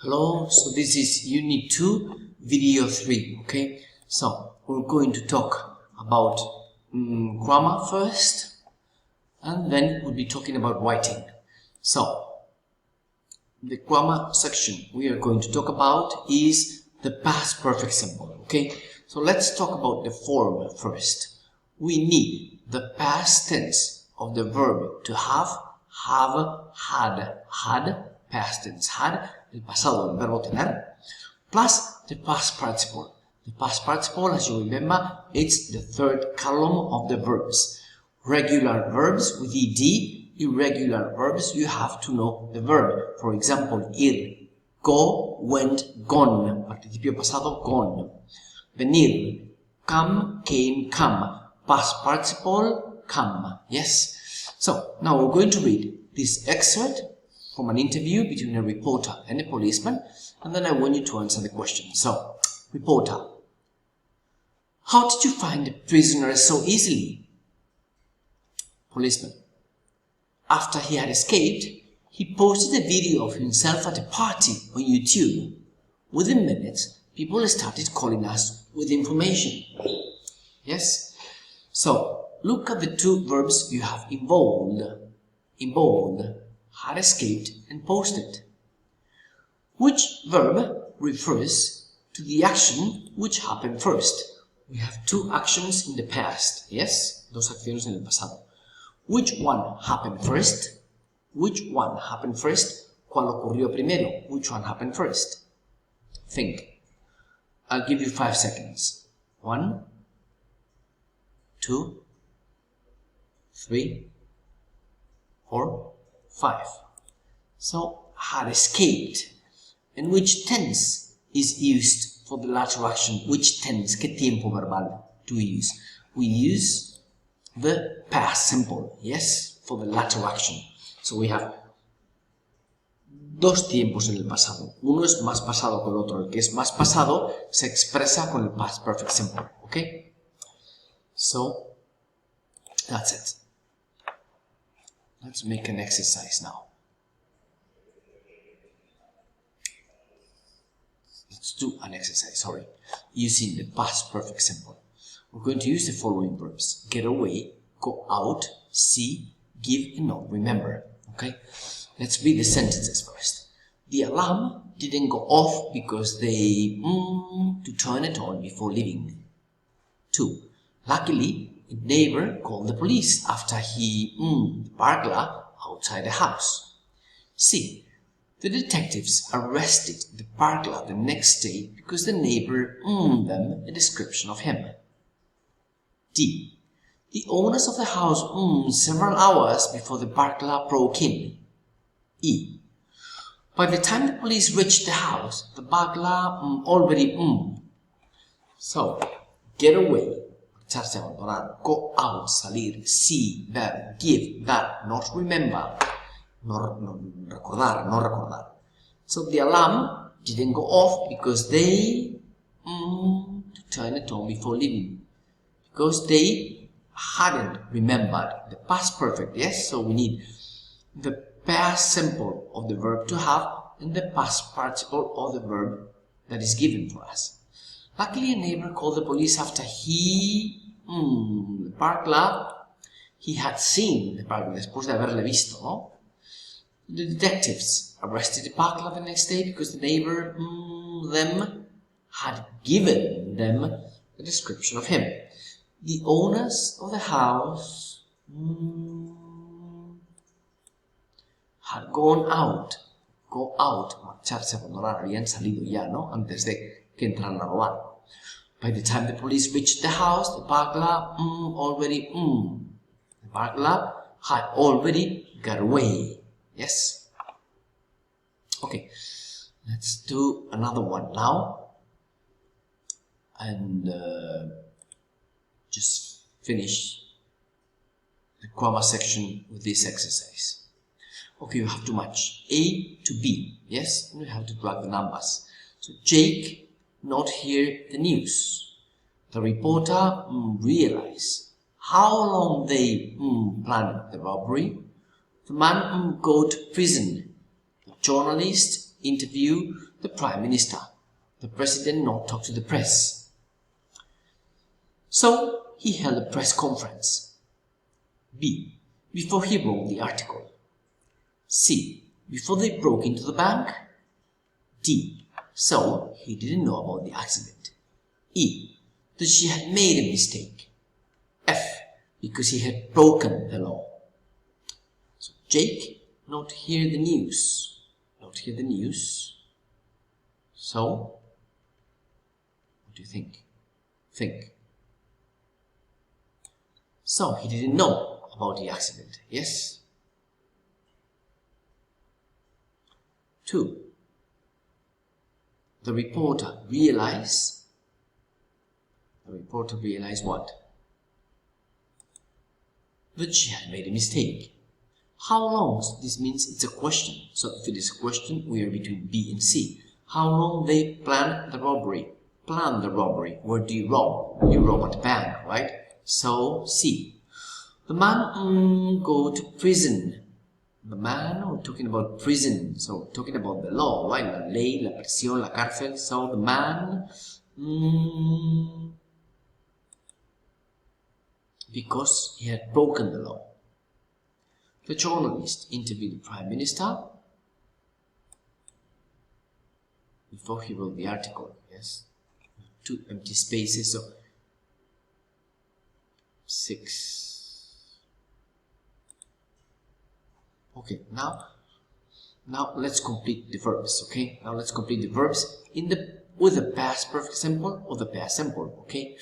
Hello, so this is Unit 2, Video 3, okay? So, we're going to talk about grammar first, and then we'll be talking about writing. So, the grammar section we are going to talk about is the past perfect simple, okay? So, let's talk about the form first. We need the past tense of the verb to have, had, past tense, had, el pasado del verbo tener, plus the past participle. The past participle, as you remember, it's the third column of the verbs. Regular verbs with ed, irregular verbs, you have to know the verb. For example, ir, go, went, gone, participio pasado, gone. Venir, come, came, come. Past participle, come. Yes? So, now we're going to read this excerpt from an interview between a reporter and a policeman, and then I want you to answer the question. So, reporter, how did you find the prisoner so easily? Policeman, after he had escaped, he posted a video of himself at a party on YouTube. Within minutes, people started calling us with information. Yes? So, look at the two verbs you have involved. Had escaped and posted. Which verb refers to the action which happened first? We have two actions in the past, yes? Dos acciones en el pasado. Which one happened first? Which one happened first? ¿Cuál ocurrió primero? Which one happened first? Think. I'll give you 5 seconds. 1, 2, 3, 4, 5. So, had escaped. And which tense is used for the latter action? Which tense? ¿Qué tiempo verbal do we use? We use the past simple, yes, for the latter action. So we have dos tiempos en el pasado. Uno es más pasado que el otro. El que es más pasado se expresa con el past perfect simple, okay? So, that's it. Let's make an exercise now. Let's do an exercise, using the past perfect simple. We're going to use the following verbs. Get away, go out, see, give, and not remember. Okay? Let's read the sentences first. The alarm didn't go off because they to turn it on before leaving. 2. Luckily, a neighbor called the police after he the burglar outside the house. C. The detectives arrested the burglar the next day because the neighbor them a description of him. D. The owners of the house several hours before the burglar broke in. E. By the time the police reached the house, the burglar already So, get away. Marcharse, abandonar, go out, salir, see, ver, give, dar, not remember, no recordar. So the alarm didn't go off because they to turn it on before leaving. Because they hadn't remembered the past perfect, yes? So we need the past simple of the verb to have and the past participle of the verb that is given for us. Luckily, a neighbor called the police after the burglar, he had seen the burglar, después de haberle visto, no? The detectives arrested the burglar the next day because the neighbor, them, had given them a description of him. The owners of the house had gone out. Go out, marcharse, abandonar, habían salido ya, ¿no? Antes de que entraran a robar. By the time the police reached the house, the burglar the burglar had already got away. Yes? Okay, let's do another one now. And just finish the grammar section with this exercise. Okay, you have to match A to B. Yes? And you have to plug the numbers. So Jake not hear the news. The reporter realized how long they planned the robbery. The man go to prison. The journalist interview the Prime Minister. The President not talk to the press. So he held a press conference. B. Before he wrote the article. C. Before they broke into the bank. D. So he didn't know about the accident. E. That she had made a mistake. F. Because he had broken the law. So Jake not hear the news. Not hear the news. So what do you think? Think. So he didn't know about the accident. Yes? 2. The reporter realized what? That she had made a mistake. How long? This means it's a question. So if it is a question, we are between B and C. How long they planned the robbery? Plan the robbery. Where do you rob? You rob at the bank, right? So C. The man go to prison. The man, we're talking about prison, so talking about the law, right? La ley, la prisión, la cárcel. So the man, because he had broken the law. The journalist interviewed the Prime Minister before he wrote the article. Yes, 2 empty spaces, so 6. Okay, now let's complete the verbs. Okay, now let's complete the verbs with the past perfect simple or the past simple. Okay,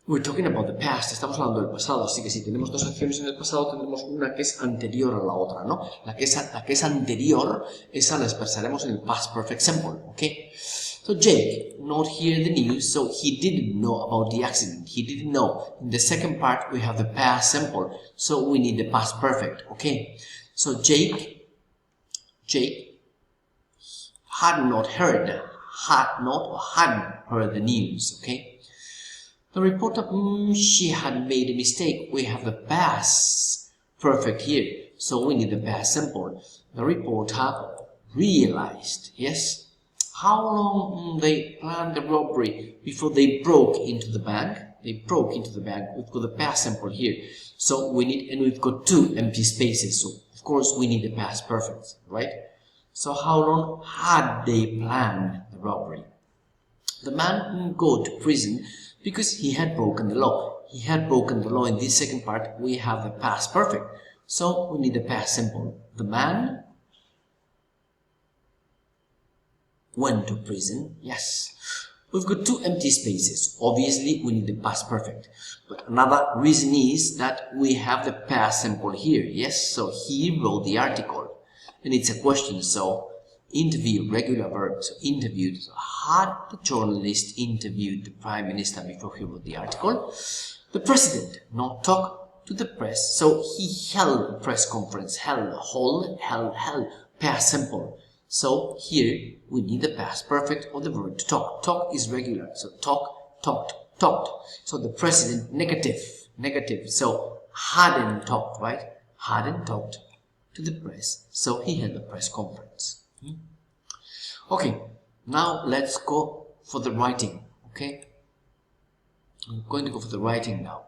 we're talking about the past. Estamos hablando del pasado, así que si tenemos dos acciones en el pasado, tendremos una que es anterior a la otra, ¿no? La que es anterior, esa la expresaremos en el past perfect simple. Okay. So Jake not hear the news, so he didn't know about the accident. He didn't know. In the second part, we have the past simple, so we need the past perfect. Okay. So Jake hadn't heard the news, okay? The reporter, she had made a mistake. We have the past perfect here, so we need the past simple. The reporter realized, yes? How long they planned the robbery before they broke into the bank? They broke into the bank. We've got the past simple here. So we need, and we've got 2 empty spaces. So of course we need the past perfect, right? So how long had they planned the robbery? The man didn't go to prison because he had broken the law. He had broken the law. In this second part, we have the past perfect. So we need the past simple. The man went to prison. Yes. We've got 2 empty spaces. Obviously, we need the past perfect. But another reason is that we have the past simple here. Yes, so he wrote the article. And it's a question, so interview, regular verb. So interviewed. So had the journalist interviewed the Prime Minister before he wrote the article? The President not talk to the press. So he held a press conference. Held, past simple. So here we need the past perfect or the verb to talk. Talk is regular. So talk, talked, talked. So the President, negative. So hadn't talked, right? Hadn't talked to the press. So he held a press conference. Okay, now let's go for the writing. Okay, I'm going to go for the writing now.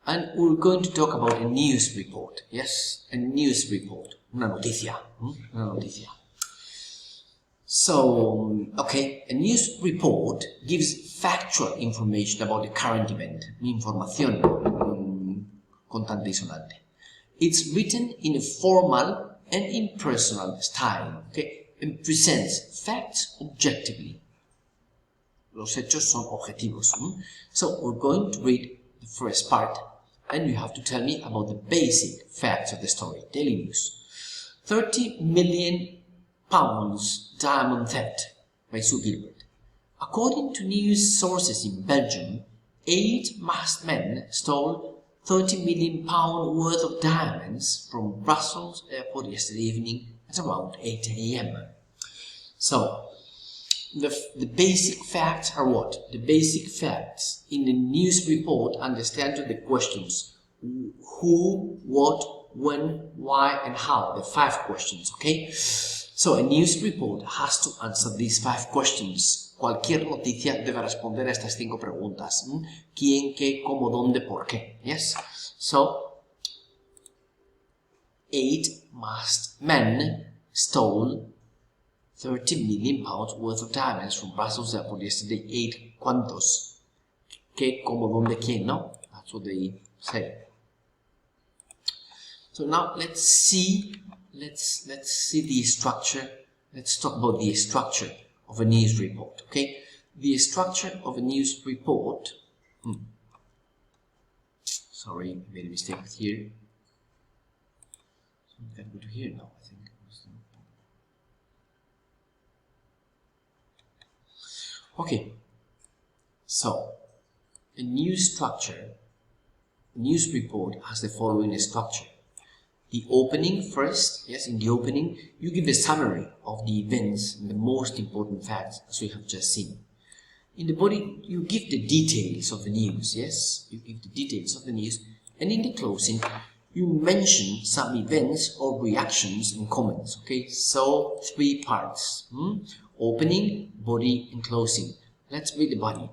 And we're going to talk about a news report. Yes, a news report. Una noticia. Una noticia. So, okay, a news report gives factual information about the current event. Información contante y sonante. It's written in a formal and impersonal style, okay, and presents facts objectively. Los hechos son objetivos. So we're going to read the first part, and you have to tell me about the basic facts of the story. Daily news. 30 million pounds diamond theft by Sue Gilbert. According to news sources in Belgium, 8 masked men stole 30 million pounds worth of diamonds from Brussels airport yesterday evening at around 8 a.m. So, the basic facts are what? The basic facts in the news report understand to the questions who, what, when, why, and how. The 5 questions, okay? So a news report has to answer these 5 questions. Cualquier noticia debe responder a estas 5 preguntas. ¿Quién, qué, cómo, dónde, por qué? Yes? So, 8 masked men stole 30 million pounds worth of diamonds from Brussels airport yesterday. 8 ¿cuántos? ¿Qué, cómo, dónde, quién? No? That's what they say. So now let's see the structure. Let's talk about the structure of a news report. Okay, the structure of a news report. Sorry, I made a mistake here. So we can go to here now, I think. Okay, so a news structure, a news report has the following structure. The opening first, yes, in the opening, you give a summary of the events and the most important facts, as we have just seen. In the body, you give the details of the news, yes, you give the details of the news, and in the closing, you mention some events or reactions and comments, okay? So, 3 parts, opening, body, and closing. Let's read the body.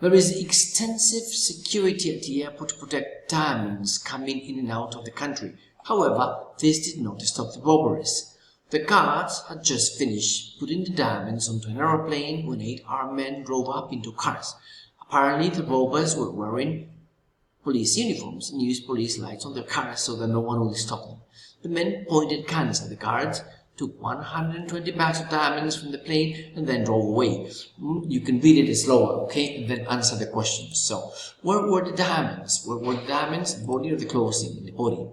There is extensive security at the airport to protect diamonds coming in and out of the country. However, this did not stop the robberies. The guards had just finished putting the diamonds onto an aeroplane when 8 armed men drove up into cars. Apparently, the robbers were wearing police uniforms and used police lights on their cars so that no one would stop them. The men pointed guns at the guards, took 120 bags of diamonds from the plane, and then drove away. You can read it slower, okay, and then answer the questions. So, where were the diamonds? Where were the diamonds? The body or the clothing? In the body.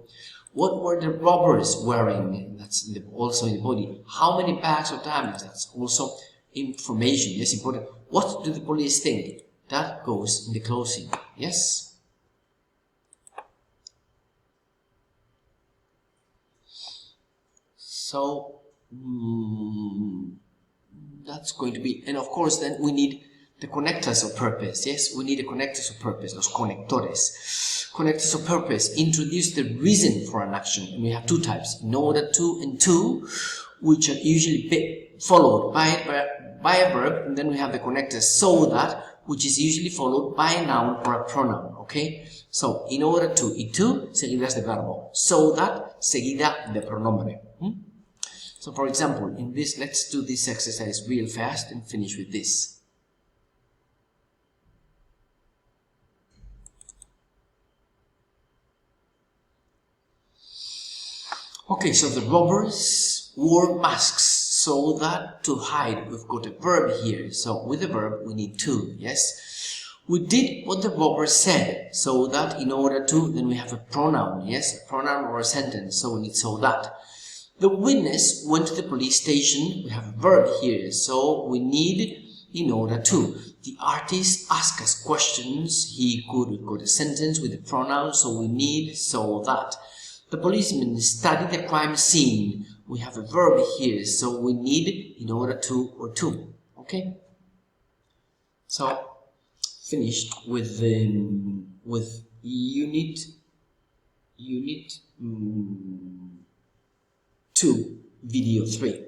What were the robbers wearing? That's also in the body. How many bags of diamonds? That's also information. Yes, important. What do the police think? That goes in the closing. Yes? So, that's going to be, and of course then we need the connectors of purpose. Yes, we need the connectors of purpose, los conectores. Connectors of purpose introduce the reason for an action, and we have 2 types, in order to and to, which are usually followed by a verb, and then we have the connector so that, which is usually followed by a noun or a pronoun, okay? So, in order to, y to, seguidas de verbo, so that, seguida de pronombre. So, for example, in this, let's do this exercise real fast and finish with this. Okay, so the robbers wore masks so that to hide. We've got a verb here. So with the verb, we need to, yes? We did what the robber said, so that in order to, then we have a pronoun, yes? A pronoun or a sentence, so we need so that. The witness went to the police station. We have a verb here, so we need in order to. The artist asked us questions. He could, we've got a sentence with a pronoun, so we need so that. The policeman studied the crime scene. We have a verb here, so we need in order to or to. Okay? So, finished with unit 2, video 3.